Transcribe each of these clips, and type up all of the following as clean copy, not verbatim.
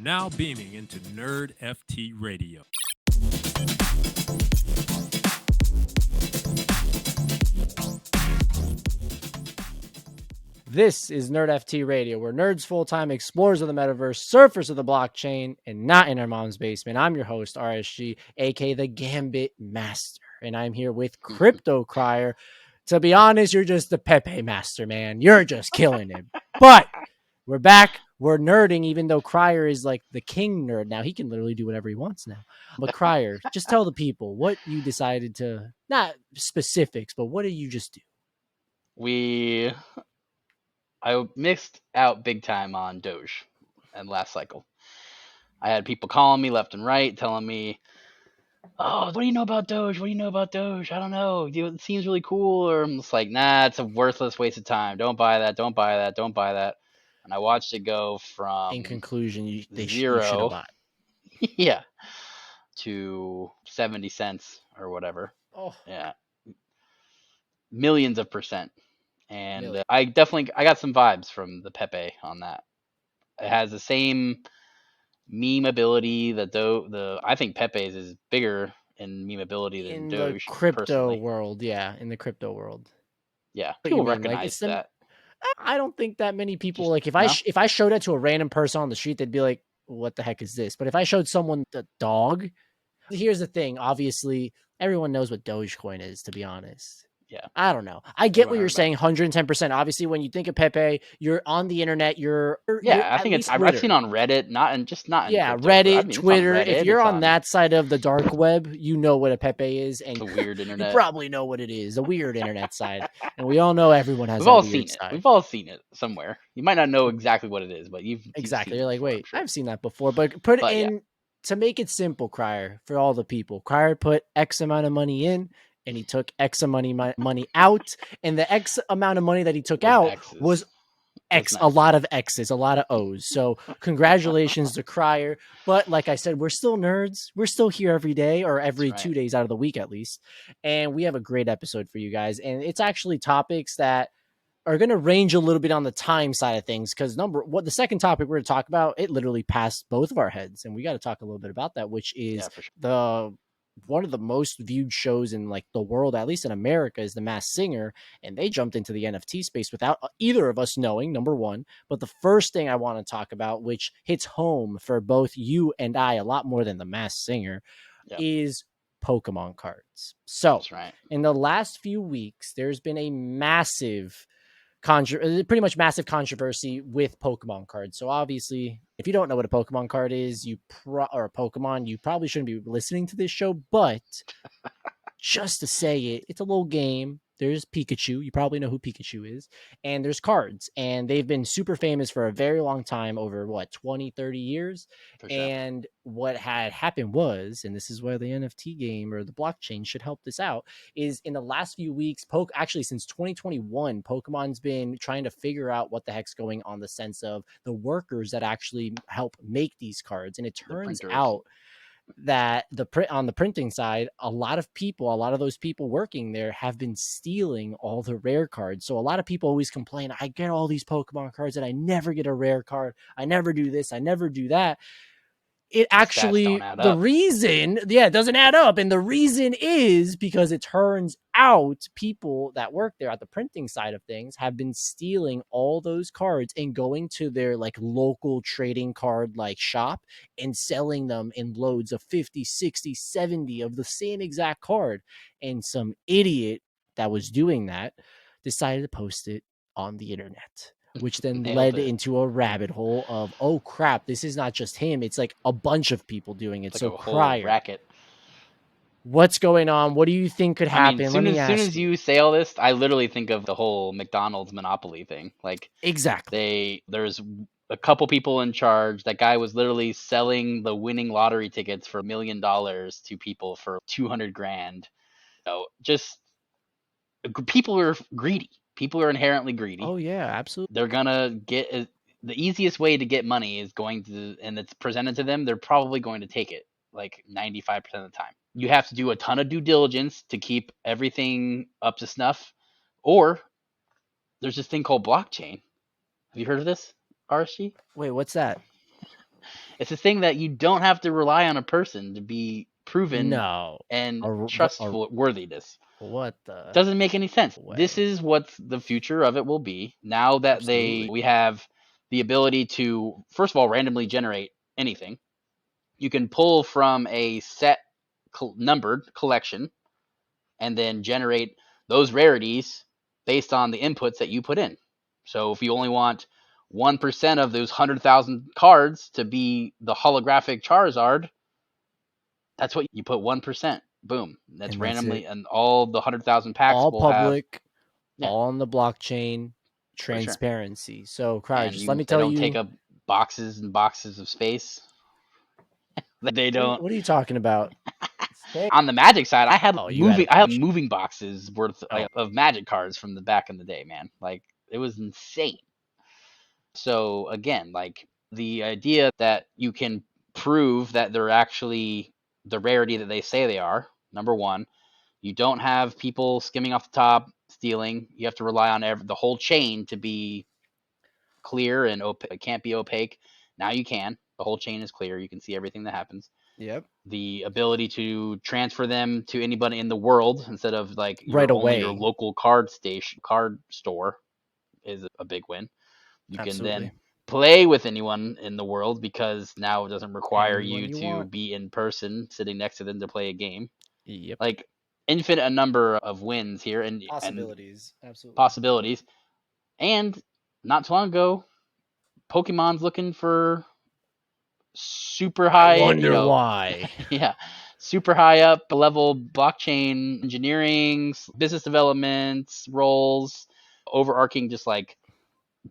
now beaming into NerdFT Radio. This is NerdFT Radio, where nerds full-time explorers of the metaverse, surfers of the blockchain, and not in our mom's basement. I'm your host, RSG, aka the Gambit Master, and I'm here with Crypto Crier. To be honest, you're just the Pepe Master, man. You're just killing it. But we're back. We're nerding, even though Crier is like the king nerd now. He can literally do whatever he wants now. But Crier, just tell the people what you decided to, not specifics, but what did you just do? I missed out big time on Doge and last cycle. I had people calling me left and right, telling me, "Oh, what do you know about Doge? What do you know about Doge? I don't know. It seems really cool." Or I'm just like, "Nah, it's a worthless waste of time. Don't buy that. Don't buy that. Don't buy that." And I watched it go from In conclusion, you should zero, have bought. yeah, to 70 cents or whatever. Oh, Yeah, millions of percent. And Million. I got some vibes from the Pepe on that. It has the same meme ability that I think Pepe's is bigger in meme ability than in Doge. the crypto personally. world, yeah, in the crypto world. Yeah, What people you mean, like, recognize it's that. I don't think that many people, Just- like, if no? if I showed that to a random person on the street, they'd be like, "What the heck is this?" But if I showed someone the dog, here's the thing. Obviously, everyone knows what Dogecoin is. To be honest. Yeah. I don't know. I get what Everyone you're heard saying, 110%. Obviously, when you think of Pepe, you're on the internet. You're Yeah, I at think least I've Twitter. seen on Reddit, not in Yeah, crypto. I Reddit, mean, it's on Twitter. Reddit, If you're it's on that side of the dark web, you know what a Pepe is, and the weird you internet. probably know what it is, the weird internet side. And we all know everyone has We've that all weird seen it. side. We've all seen it somewhere. You might not know exactly what it is, but you've Exactly. seen You're it like, before, I'm wait, sure. I've seen that before. But put But, in to make it simple, Crier, for all the people. Crier put X amount of money in, and he took X amount of money out, and the X amount of money that he took out was X, nice. a lot of X's, a lot of O's. So congratulations to Crier. But like I said, we're still nerds. We're still here every day, or every 2 days out of the week at least. And we have a great episode for you guys. And it's actually topics that are going to range a little bit on the time side of things, because the second topic we're going to talk about, it literally passed both of our heads, and we got to talk a little bit about that, which is the one of the most viewed shows in like the world, at least in America, is The Masked Singer, and they jumped into the NFT space without either of us knowing, number one. But the first thing I want to talk about, which hits home for both you and I a lot more than The Masked Singer, is Pokemon cards. So in the last few weeks, there's been a massive pretty much massive controversy with Pokemon cards. So obviously, if you don't know what a Pokemon card is, or a Pokemon, you probably shouldn't be listening to this show. But just to say it, it's a little game. There's Pikachu. You probably know who Pikachu is. And there's cards. And they've been super famous for a very long time, over 20, 30 years. And what had happened was, and this is where the NFT game or the blockchain should help this out, is in the last few weeks, actually since 2021, Pokemon's been trying to figure out what the heck's going on, the sense of the workers that actually help make these cards. And it turns out that on the printing side, a lot of those people working there have been stealing all the rare cards. So a lot of people always complain, I get all these Pokemon cards and I never get a rare card. I never do this. I never do that. It actually, the reason, it doesn't add up. And the reason is because it turns out people that work there at the printing side of things have been stealing all those cards and going to their like local trading card like shop and selling them in loads of 50, 60, 70 of the same exact card. And some idiot that was doing that decided to post it on the internet, which then led into a rabbit hole of, oh crap, this is not just him, it's like a bunch of people doing it. So Crier, racket. What's going on? What do you think could happen? As soon as you say all this, I literally think of the whole McDonald's monopoly thing. Like, exactly, there's a couple people in charge. That guy was literally selling the winning lottery tickets for $1 million to people for $200,000. Just people are greedy. People are inherently greedy. Oh yeah, absolutely. They're gonna get the easiest way to get money is and it's presented to them. They're probably going to take it like 95% of the time. You have to do a ton of due diligence to keep everything up to snuff. Or there's this thing called blockchain. Have you heard of this, RSG? Wait, what's that? It's a thing that you don't have to rely on a person to be proven and trustworthiness. What the? Doesn't make any sense. way. This is what the future of it will be. Now that we have the ability to, first of all, randomly generate anything. You can pull from a set numbered collection and then generate those rarities based on the inputs that you put in. So if you only want 1% of those 100,000 cards to be the holographic Charizard, that's what you put 1%. Boom. That's randomly, and all the 100,000 packs all will public, have, all on the blockchain, transparency. So, Crier, just let me they tell don't you. take up boxes and boxes of space. They don't. What are you talking about? On the Magic side, I had moving boxes worth of Magic cards from the back in the day, man. Like, it was insane. So again, like, the idea that you can prove that they're actually the rarity that they say they are, number one. You don't have people skimming off the top, stealing. You have to rely on the whole chain to be clear and it can't be opaque. Now you can. The whole chain is clear. You can see everything that happens. Yep. The ability to transfer them to anybody in the world instead of like only your local card store is a big win. You can then play with anyone in the world because now it doesn't require you to be in person sitting next to them to play a game. Yep. Like, infinite number of wins here and possibilities. Absolutely. Possibilities. And not too long ago, Pokemon's looking for super high. I wonder why. Yeah. Super high up level blockchain engineering, business development roles, overarching just like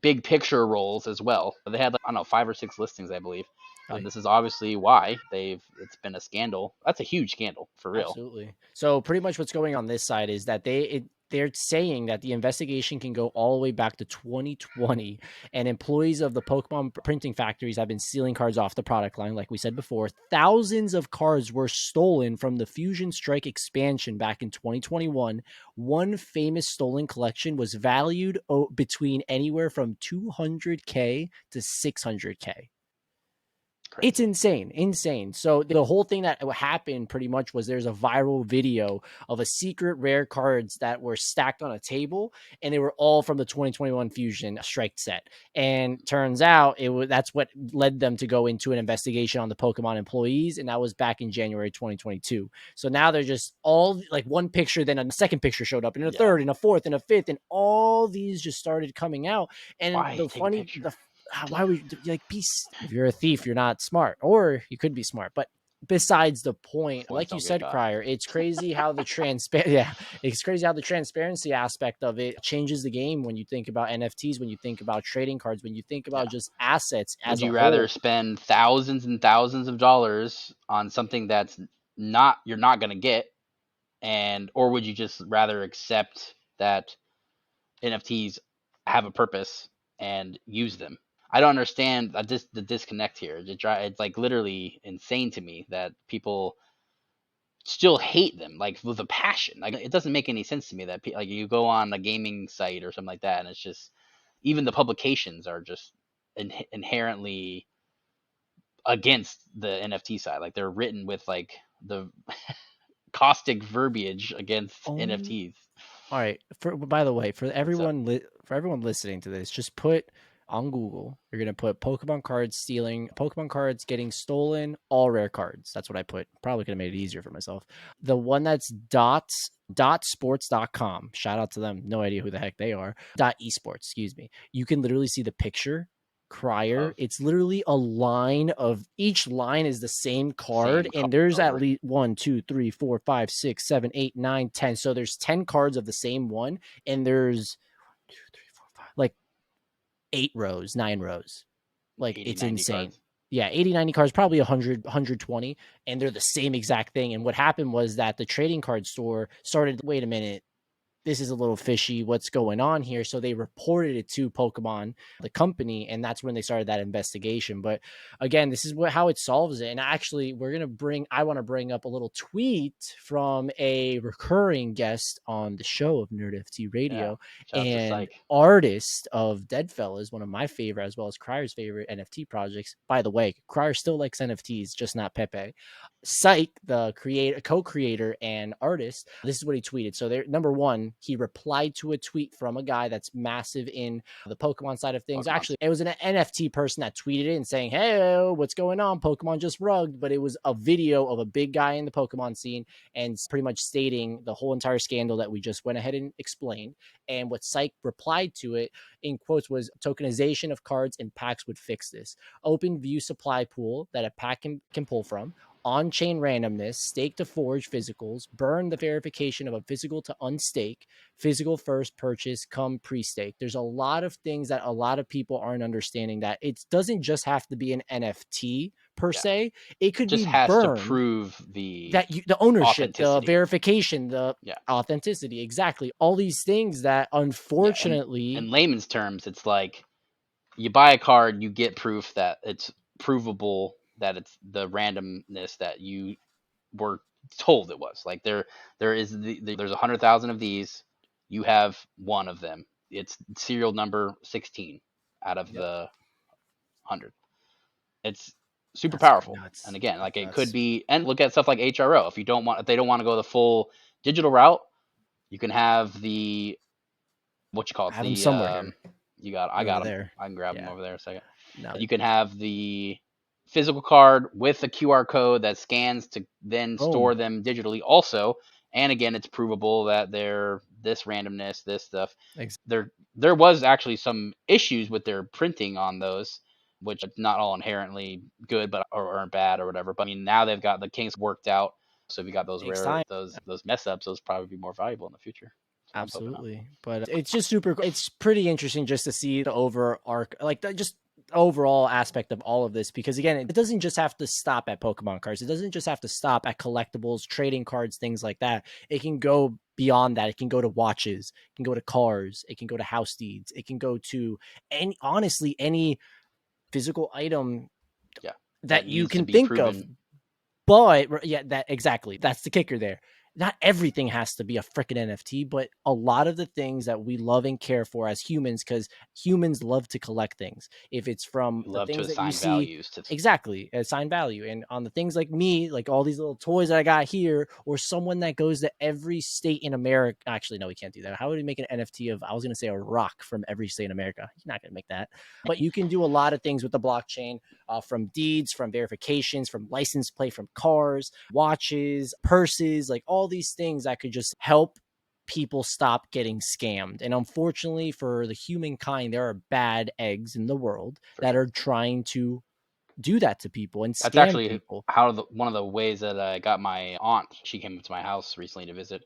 big picture roles as well. They had, like, I don't know, 5 or 6 listings, I believe. This is obviously why it's been a scandal. That's a huge scandal, for real. Absolutely. So pretty much what's going on this side is that they're saying that the investigation can go all the way back to 2020, and employees of the Pokemon printing factories have been stealing cards off the product line. Like we said before, thousands of cards were stolen from the Fusion Strike expansion back in 2021. One famous stolen collection was valued between anywhere from 200K to 600K. Crazy. It's insane. So the whole thing that happened pretty much was there's a viral video of a secret rare cards that were stacked on a table, and they were all from the 2021 Fusion Strike set. And turns out that's what led them to go into an investigation on the Pokemon employees, and that was back in January 2022. So now they're just all like one picture, then a second picture showed up, and a third, and a fourth, and a fifth, and all these just started coming out. And why would you, like, if you're a thief, you're not smart, or you could be smart, but besides the point, like you said, Crier, it's crazy how the it's crazy how the transparency aspect of it changes the game when you think about NFTs, when you think about trading cards, when you think about just assets. Would you rather spend thousands and thousands of dollars on something that's you're not going to get, or would you just rather accept that NFTs have a purpose and use them? I don't understand the disconnect here. It's like literally insane to me that people still hate them, like, with a passion. Like, it doesn't make any sense to me that like you go on a gaming site or something like that, and it's just, even the publications are just inherently against the NFT side. Like, they're written with like the caustic verbiage against NFTs. All right. By the way, for everyone listening to this, just put on Google, you're going to put Pokemon cards getting stolen, all rare cards. That's what I put. Probably could have made it easier for myself. The one that's .sports.com. Shout out to them. No idea who the heck they are. .esports, excuse me. You can literally see the picture. Crier. It's literally a line of, each line is the same card, and there's at least 1, 2, 3, 4, 5, 6, 7, 8, 9, 10. So there's 10 cards of the same one, and there's 2, 3, 4, 5, like 8 rows, 9 rows. Like, 80, it's insane. Cards. Yeah, 80, 90 cards, probably 100, 120, and they're the same exact thing. And what happened was that the trading card store started, wait a minute, this is a little fishy. What's going on here? So they reported it to Pokemon, the company, and that's when they started that investigation. But again, this is how it solves it. And actually, I want to bring up a little tweet from a recurring guest on the show of NerdFT Radio and artist of Deadfellas, one of my favorite, as well as Cryer's favorite NFT projects. By the way, Cryer still likes NFTs, just not Pepe. Psych, the co-creator and artist, this is what he tweeted. So there, number one, he replied to a tweet from a guy that's massive in the Pokemon side of things. Actually, it was an NFT person that tweeted it and saying, hey, what's going on? Pokemon just rugged. But it was a video of a big guy in the Pokemon scene and pretty much stating the whole entire scandal that we just went ahead and explained. And what Psych replied to it in quotes was, tokenization of cards in packs would fix this. Open view supply pool that a pack can pull from. On-chain randomness, stake to forge physicals, burn the verification of a physical to unstake, physical first purchase, come pre-stake. There's a lot of things that a lot of people aren't understanding, that it doesn't just have to be an NFT per se. It could just be has burned, to prove the ownership, the verification, the authenticity. Exactly. All these things that unfortunately... in layman's terms, it's like you buy a card, you get proof that it's provable, that it's the randomness that you were told it was. Like there's 100,000 of these, you have one of them. It's serial number 16 out of the 100. It's super powerful. Nuts. And again, like it could be, and look at stuff like HRO. If they don't want to go the full digital route, you can have the, what you call it? I have them somewhere. I got them there. I can grab them over there a second. No. You can have the physical card with a QR code that scans to then store them digitally also. And again, it's provable that they're this randomness, this stuff. There was actually some issues with their printing on those, which are not all inherently good, but or bad or whatever. But I mean, now they've got the kinks worked out. So if you got those those mess ups, those probably be more valuable in the future. So absolutely. But it's just it's pretty interesting just to see the overall aspect of all of this, because again, it doesn't just have to stop at Pokemon cards. It doesn't just have to stop at collectibles, trading cards, things like that. It can go beyond that. It can go to watches, it can go to cars, it can go to house deeds, it can go to any physical item that you can think of. But that's the kicker there. Not everything has to be a freaking NFT, but a lot of the things that we love and care for as humans, because humans love to collect things. If it's from the things that you see, assign value. And on the things like me, like all these little toys that I got here, or someone that goes to every state in America. Actually, no, we can't do that. How would we make an NFT of, I was going to say a rock from every state in America. You're not going to make that. But you can do a lot of things with the blockchain, from deeds, from verifications, from license plate, from cars, watches, purses, like all these things that could just help people stop getting scammed. And unfortunately for the humankind, there are bad eggs in the world that are trying to do that to people and scam That's actually people. One of the ways that I got my aunt, she came to my house recently to visit,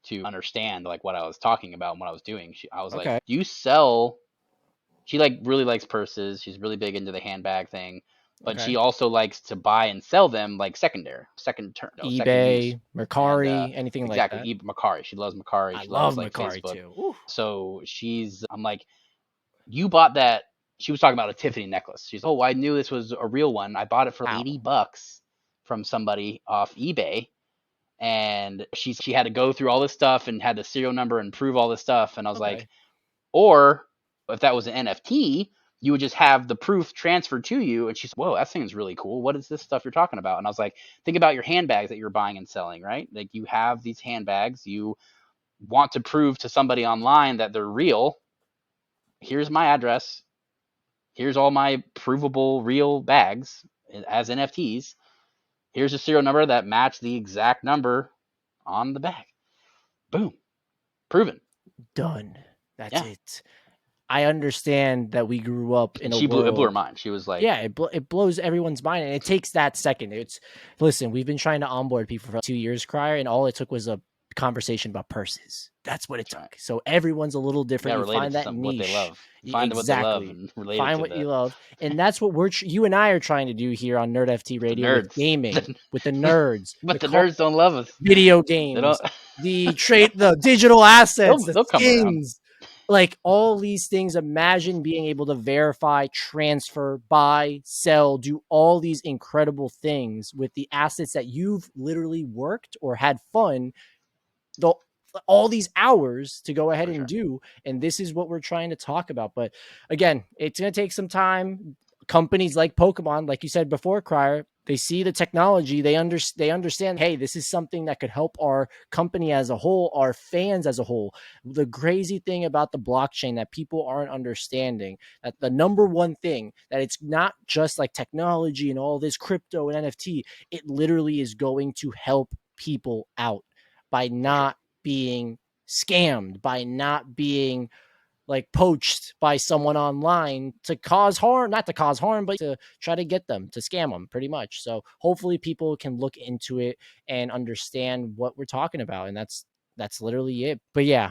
to understand like what I was talking about and what I was doing. I was like, do you sell? She really likes purses. She's really big into the handbag thing. But she also likes to buy and sell them like second turn, eBay, Mercari, anything like that. Exactly, Mercari. She loves Mercari. I love Mercari too. Ooh. So I'm like, you bought that? She was talking about a Tiffany necklace. She's, I knew this was a real one. I bought it for $80 from somebody off eBay, and she had to go through all this stuff and had the serial number and prove all this stuff. And I was like, or if that was an NFT, you would just have the proof transferred to you. And she's, whoa, that thing's really cool. What is this stuff you're talking about? And I was like, think about your handbags that you're buying and selling, right? Like you have these handbags, you want to prove to somebody online that they're real. Here's my address. Here's all my provable real bags as NFTs. Here's a serial number that matched the exact number on the bag. Boom. Proven. Done. That's it. I understand that we grew up in a world. It blew her mind. She was like, it blows everyone's mind. And it takes that second. Listen, we've been trying to onboard people for 2 years, Cryer, and all it took was a conversation about purses. That's what it That's took. right. So everyone's a little different. You Relate it find to that something, what they niche. love. Find what they love Exactly. and relate it Find to what you love. And that's what you and I are trying to do here on NerdFT Radio with nerds. gaming, with the nerds. But the nerds don't love us. Video They don't. games, the digital assets, the They'll come around. skins, like all these things. Imagine being able to verify, transfer, buy, sell, do all these incredible things with the assets that you've literally worked or had fun all these hours to go ahead and do. And this is what we're trying to talk about. But again, it's going to take some time. Companies like Pokemon, like you said before, Crier, they see the technology. They understand, hey, this is something that could help our company as a whole, our fans as a whole. The crazy thing about the blockchain that people aren't understanding, that the number one thing, that it's not just like technology and all this crypto and NFT, it literally is going to help people out by not being scammed, by not being like poached by someone online to cause harm, not to cause harm, but to try to get them, to scam them pretty much. So hopefully people can look into it and understand what we're talking about. And that's literally it. But yeah,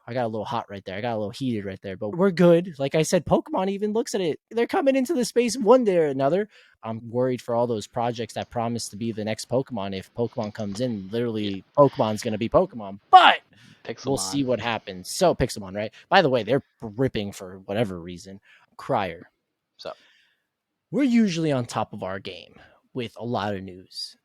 I got a little hot right there. I got a little heated right there, but we're good. Like I said, Pokemon even looks at it. They're coming into the space one day or another. I'm worried for all those projects that promise to be the next Pokemon. If Pokemon comes in, literally Pokemon's going to be Pokemon, but we'll see what happens. So Pixelmon, right? By the way, they're ripping for whatever reason. Crier. So we're usually on top of our game with a lot of news.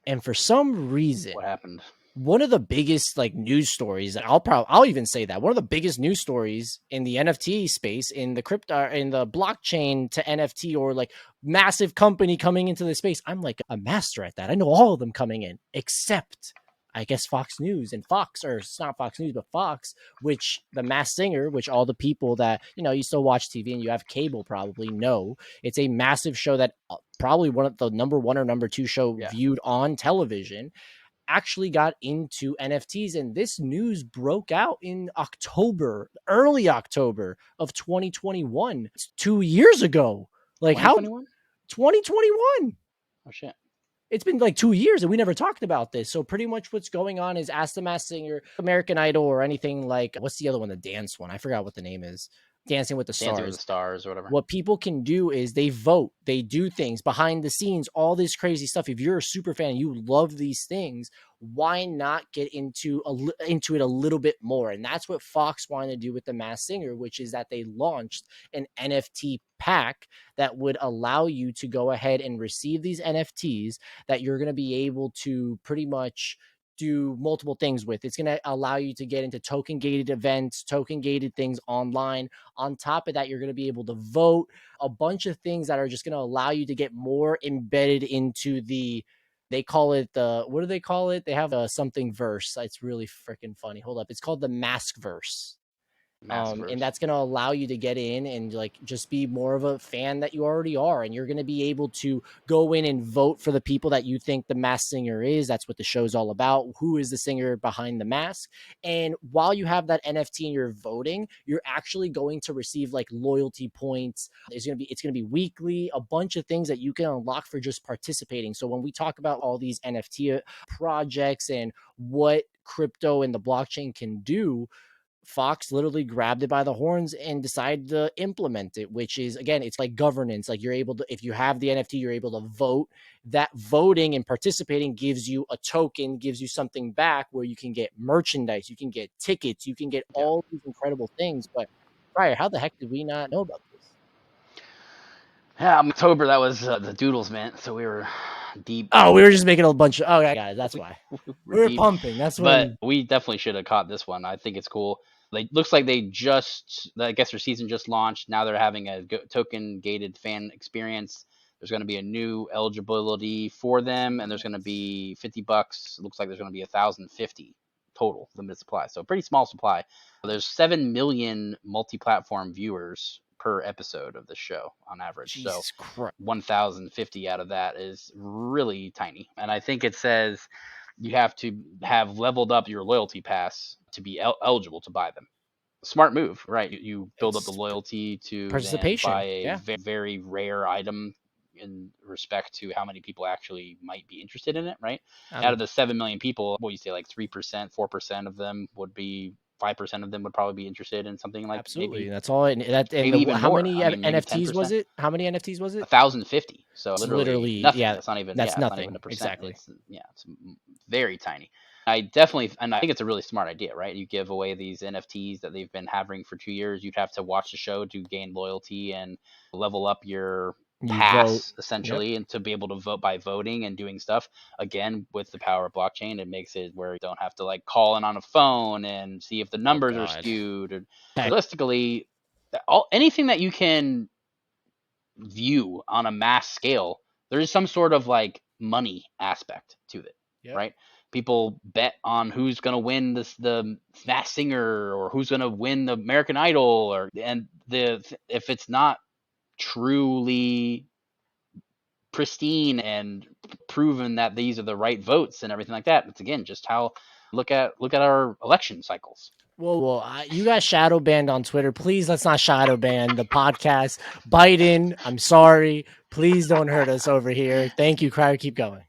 And for some reason, what happened? One of the biggest like news stories, I'll even say that one of the biggest news stories in the NFT space, in the crypto, in the blockchain to NFT, or like massive company coming into the space. I'm like a master at that. I know all of them coming in, except I guess Fox News and Fox, or it's not Fox News, but Fox, which the Masked Singer, which all the people that, you still watch TV and you have cable probably know, it's a massive show that probably one of the number one or number two show viewed on television, actually got into NFTs. And this news broke out in early October of 2021. It's 2 years ago. Like 2021? 2021. Oh shit. It's been like 2 years and we never talked about this. So pretty much what's going on is Ask the Masked Singer, American Idol, or anything like, what's the other one? The dance one. I forgot what the name is. Dancing with the Stars or whatever. What people can do is they vote, they do things behind the scenes, all this crazy stuff. If you're a super fan, you love these things, why not get into it a little bit more? And that's what Fox wanted to do with the Masked Singer, which is that they launched an NFT pack that would allow you to go ahead and receive these NFTs that you're going to be able to pretty much do multiple things with. It's going to allow you to get into token gated events, token gated things online. On top of that, you're going to be able to vote, a bunch of things that are just going to allow you to get more embedded into they call it what do they call it? They have a something verse. It's really freaking funny. Hold up. It's called the Mask Verse. And that's going to allow you to get in and like just be more of a fan that you already are. And you're going to be able to go in and vote for the people that you think the Masked Singer is. That's what the show's all about. Who is the singer behind the mask? And while you have that NFT and you're voting, you're actually going to receive like loyalty points. It's going to be weekly, a bunch of things that you can unlock for just participating. So when we talk about all these NFT projects and what crypto and the blockchain can do, Fox literally grabbed it by the horns and decided to implement it, which is, again, it's like governance. Like you're able to, if you have the NFT, you're able to vote. That voting and participating gives you a token, gives you something back where you can get merchandise, you can get tickets, you can get all these incredible things. But Brian, how the heck did we not know about this? Yeah, October, that was the Doodles, man. So we were deep. Oh, we were just making a bunch of, I got it. That's why. We were pumping. That's when. But we definitely should have caught this one. I think it's cool. Looks like I guess their season just launched. Now they're having a token gated fan experience. There's going to be a new eligibility for them, and there's going to be $50. It looks like there's going to be 1,050 total limited supply. So pretty small supply. There's 7 million multi-platform viewers per episode of the show on average. Jesus so Christ. 1,050 out of that is really tiny. And I think it says you have to have leveled up your loyalty pass to be eligible to buy them. Smart move, right? You build up the loyalty to then buy a very rare item, in respect to how many people actually might be interested in it, right? I Out of mean, the 7 million people, what do you say, like 3%, 4% of them would be, 5% of them would probably be interested in something like absolutely. maybe, That's all. And maybe even how more. many I mean, maybe NFTs was 10%. it? How many NFTs was it? 1,050. So It's literally literally, nothing. yeah, That's not even, that's yeah, it's not even nothing. a percent. Exactly. It's, yeah, it's very tiny. I definitely, and I think it's a really smart idea, right? You give away these NFTs that they've been having for 2 years. You'd have to watch the show to gain loyalty and level up your You vote. pass, Yep. essentially, and to be able to vote by voting and doing stuff. Again, with the power of blockchain, it makes it where you don't have to like call in on a phone and see if the Oh numbers are God. skewed. And Heck, realistically, anything that you can view on a mass scale, there is some sort of like money aspect to it, yep. right? People bet on who's going to win the Masked Singer, or who's going to win the American Idol, or and the if it's not truly pristine and proven that these are the right votes and everything like that, it's again just how look at our election cycles. Well, you got shadow banned on Twitter. Please, let's not shadow ban the podcast. Biden, I'm sorry. Please don't hurt us over here. Thank you, Crier. Keep going.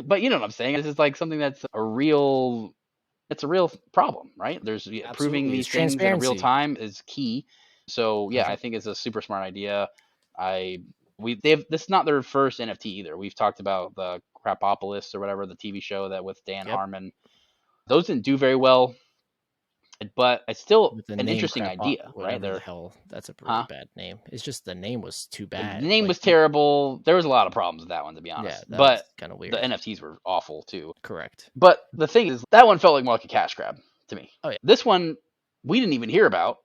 But you know what I'm saying? This is like something that's a real, it's a real problem, right? There's proving Absolutely. It's these things in real transparency. time is key. So For yeah, I sure. think it's a super smart idea. They've this is not their first NFT either. We've talked about the Crapopolis or whatever, the TV show that with Dan Yep. Harmon. Those didn't do very well, but it's still With the an name interesting crap, idea, right? whatever the hell. That's a really Huh? bad name. It's just the name was too The bad. name Like, was terrible. There was a lot of problems with that one, to be yeah, honest. that was But kind of the weird. NFTs were awful too. Correct. But the thing is, that one felt like more like a cash grab to me. Oh, yeah. This one, we didn't even hear about.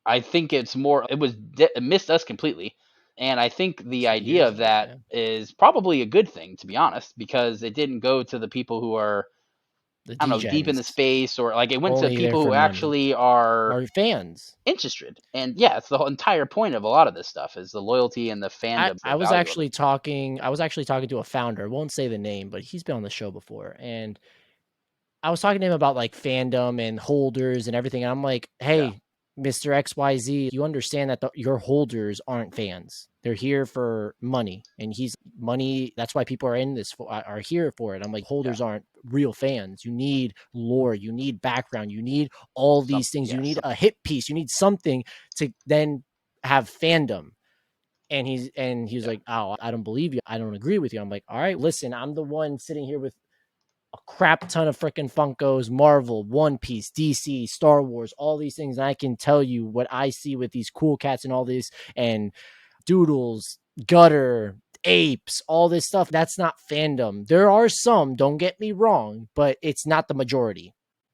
I think it's more, it missed us completely. And I think the 2 idea years of ago. that Yeah. is probably a good thing, to be honest, because it didn't go to the people who are, The I don't know, deep in the degens. space, or like it went to Only there people for who money. actually are Our fans. interested. And yeah, it's the whole entire point of a lot of this stuff is the loyalty and the fandom, I the was value of it. actually talking to a founder. I won't say the name, but he's been on the show before. And I was talking to him about like fandom and holders and everything. And I'm like, Yeah. hey, Mr. XYZ, you understand that your holders aren't fans. They're here for money. And he's money. That's why people are in this are here for it. I'm like, holders aren't real fans. You need lore. You need background. You need all these things. You need a hit piece. You need something to then have fandom. And he was like, oh, I don't believe you. I don't agree with you. I'm like, all right, listen, I'm the one sitting here with a crap ton of freaking Funkos, Marvel, One Piece, DC, Star Wars, all these things. And I can tell you what I see with these cool cats and all this, and Doodles, Gutter, Apes, all this stuff. That's not fandom. There are some, don't get me wrong, but it's not the majority.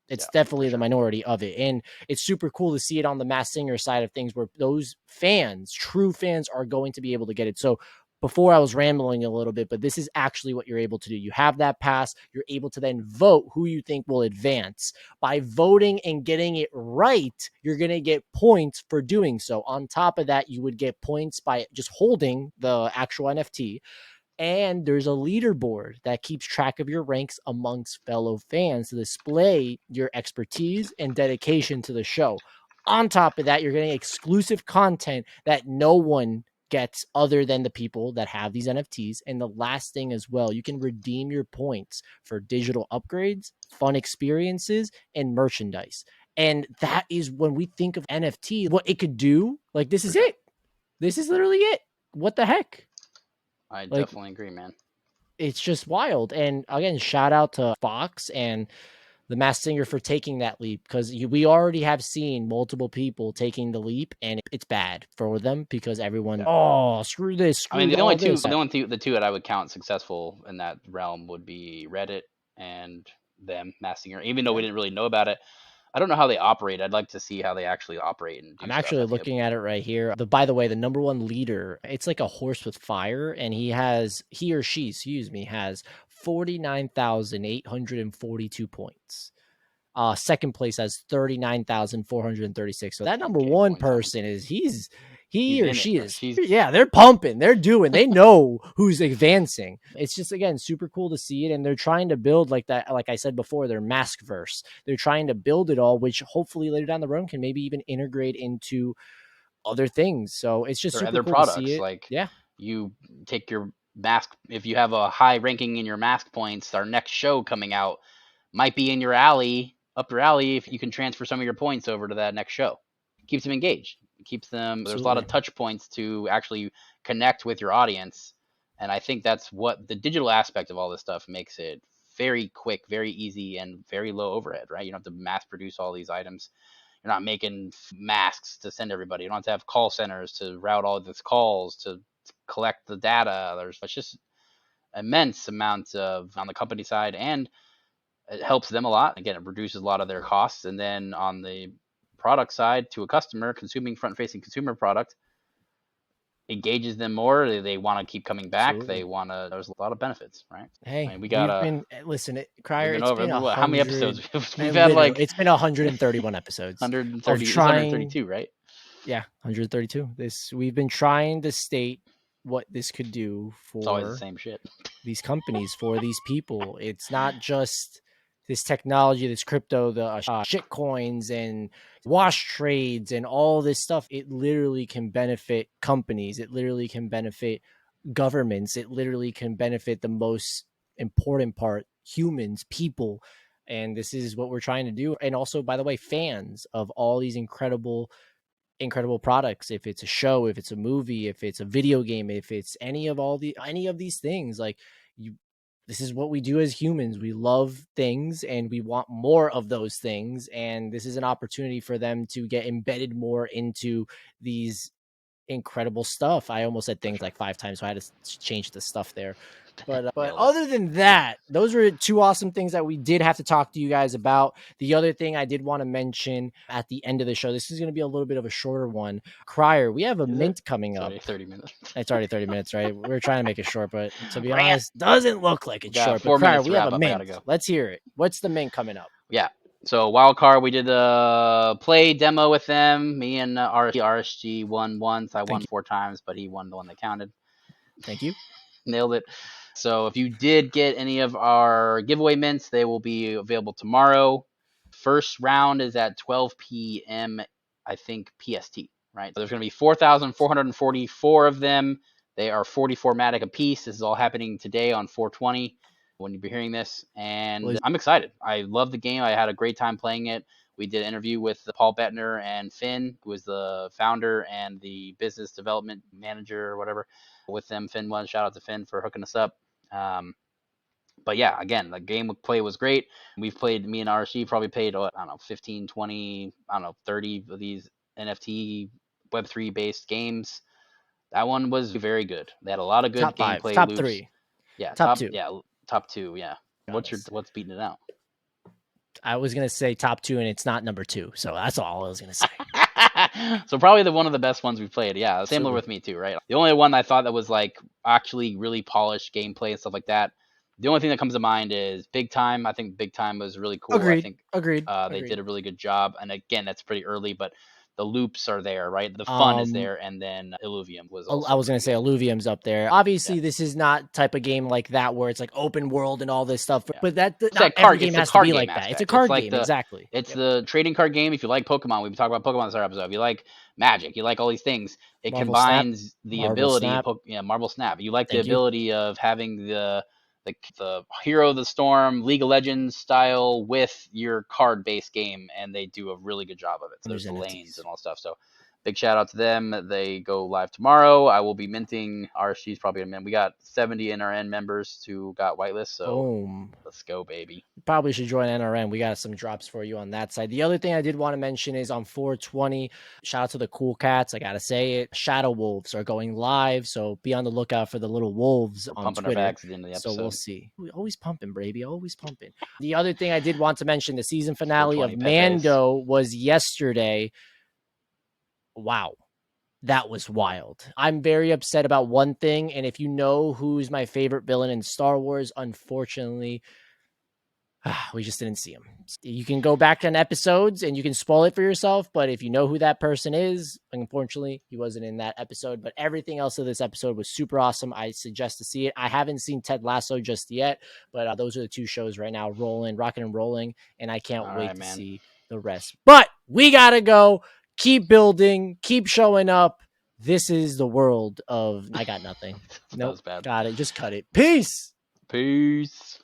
It's definitely the minority of it. And it's super cool to see it on the Masked Singer side of things where those fans, true fans, are going to be able to get it. So before I was rambling a little bit, but this is actually what you're able to do. You have that pass. You're able to then vote who you think will advance. By voting and getting it right, you're going to get points for doing so. On top of that, you would get points by just holding the actual NFT. And there's a leaderboard that keeps track of your ranks amongst fellow fans to display your expertise and dedication to the show. On top of that, you're getting exclusive content that no one gets other than the people that have these NFTs. And the last thing as well, you can redeem your points for digital upgrades, fun experiences, and merchandise. And that is when we think of NFT, what it could do. Like, this is it. This is literally it. What the heck? I Like, definitely agree, man. it's just wild. And again, shout out to Fox and the Masked Singer for taking that leap, because we already have seen multiple people taking the leap, and it's bad for them because everyone, oh, screw this, I mean, screw all this. the two that I would count successful in that realm would be Reddit and them, Masked Singer. Even though we didn't really know about it, I don't know how they operate. I'd like to see how they actually operate and do I'm stuff. actually looking at it right here. By the way, the number one leader, it's like a horse with fire, and he or she, excuse me, has 49,842 points. Second place has 39,436. So that number one person is he or she is, yeah, they're pumping, they know who's advancing. It's just, again, super cool to see it. And they're trying to build like that. Like I said before, their Maskverse. They're trying to build it all, which hopefully later down the road can maybe even integrate into other things. So it's just super cool to see it. Like, yeah. You take your mask. If you have a high ranking in your mask points, our next show coming out might be in your alley, up your alley. If you can transfer some of your points over to that next show, keeps them engaged. Keeps them. There's a lot of touch points to actually connect with your audience, and I think that's what the digital aspect of all this stuff makes it very quick, very easy, and very low overhead. Right? You don't have to mass produce all these items. You're not making masks to send everybody. You don't have to have call centers to route all of these calls to collect the data. It's just immense amounts of on the company side, and it helps them a lot. Again, it reduces a lot of their costs. And then on the product side, to a customer consuming front-facing consumer product, engages them more. They want to keep coming back. Absolutely. They want to. There's a lot of benefits, right? Hey, I mean, we got listen, Crier. It's been how many episodes? We've had like it's been 131 episodes. 130, 132, right? Yeah, 132. We've been trying to state what this could do for it's always the same shit. These companies, for these people. It's not just this technology, this crypto, the shit coins and wash trades and all this stuff. It literally can benefit companies. It literally can benefit governments. It literally can benefit the most important part, humans, people. And this is what we're trying to do. And also, by the way, fans of all these incredible products. If it's a show, if it's a movie, if it's a video game, if it's any of these things, like this is what we do as humans. We love things and we want more of those things. And this is an opportunity for them to get embedded more into these incredible stuff. I almost said things like 5 times, so I had to change the stuff there. But other than that, those were 2 awesome things that we did have to talk to you guys about. The other thing I did want to mention at the end of the show, this is going to be a little bit of a shorter one. Crier, we have a mint coming up. 30 minutes. It's already 30 minutes, right? We're trying to make it short, but to be honest, doesn't look like it's short. But Crier, we have a mint. Let's hear it. What's the mint coming up? Yeah. So Wildcard, we did a play demo with them. Me and RSG won once. I won 4 times, but he won the one that counted. Thank you. Nailed it. So if you did get any of our giveaway mints, they will be available tomorrow. First round is at 12 p.m., I think, PST, right? So there's going to be 4,444 of them. They are 44matic a piece. This is all happening today on 420 when you'll be hearing this. And I'm excited. I love the game. I had a great time playing it. We did an interview with Paul Bettner and Finn, who is the founder and the business development manager or whatever with them. Finn was. Shout out to Finn for hooking us up. But yeah, again, the game play was great. We've played, me and RC probably played, 15, 20, 30 of these NFT Web3 based games. That one was very good. They had a lot of good gameplay. Top loops. 3. Yeah, top 2. Yeah, top 2. Yeah. What's beating it out? I was gonna say top 2, and it's not number 2. So that's all I was gonna say. So probably one of the best ones we've played. Yeah, similar with me too, right? The only one I thought that was like actually really polished gameplay and stuff like that. The only thing that comes to mind is Big Time. I think Big Time was really cool. Agreed. They did a really good job. And again, that's pretty early, but the loops are there, right? The fun is there. And then Illuvium was also I was going to say Illuvium's up there. Obviously, this is not type of game like that where it's like open world and all this stuff. Yeah. But not every game has to be like that. It's a card game, exactly. It's the trading card game. If you like Pokemon, we've talked about Pokemon in this episode. If you like Magic, you like all these things. It combines the ability. Marvel Snap. You like the ability of having the Hero of the Storm, League of Legends style with your card-based game, and they do a really good job of it. So there's the lanes and all stuff. So big shout out to them. They go live tomorrow. I will be minting. RSG's probably going to mint. We got 70 NRN members who got whitelist. So let's go, baby. Probably should join NRN. We got some drops for you on that side. The other thing I did want to mention is on 420, shout out to the Cool Cats. I got to say it. Shadow Wolves are going live. So be on the lookout for the little wolves on Twitter. Our bags at the end of the episode. So we'll see. We always pumping, baby. Always pumping. The other thing I did want to mention, the season finale of Mando was yesterday. Wow. That was wild. I'm very upset about one thing. And if you know who's my favorite villain in Star Wars, unfortunately, we just didn't see him. You can go back on episodes and you can spoil it for yourself. But if you know who that person is, unfortunately, he wasn't in that episode. But everything else of this episode was super awesome. I suggest to see it. I haven't seen Ted Lasso just yet, but those are the 2 shows right now rocking and rolling. And I can't wait to see the rest. But we got to go. Keep building. Keep showing up. This is the world of. I got nothing. That Nope. was bad. Got it. Just cut it. Peace. Peace.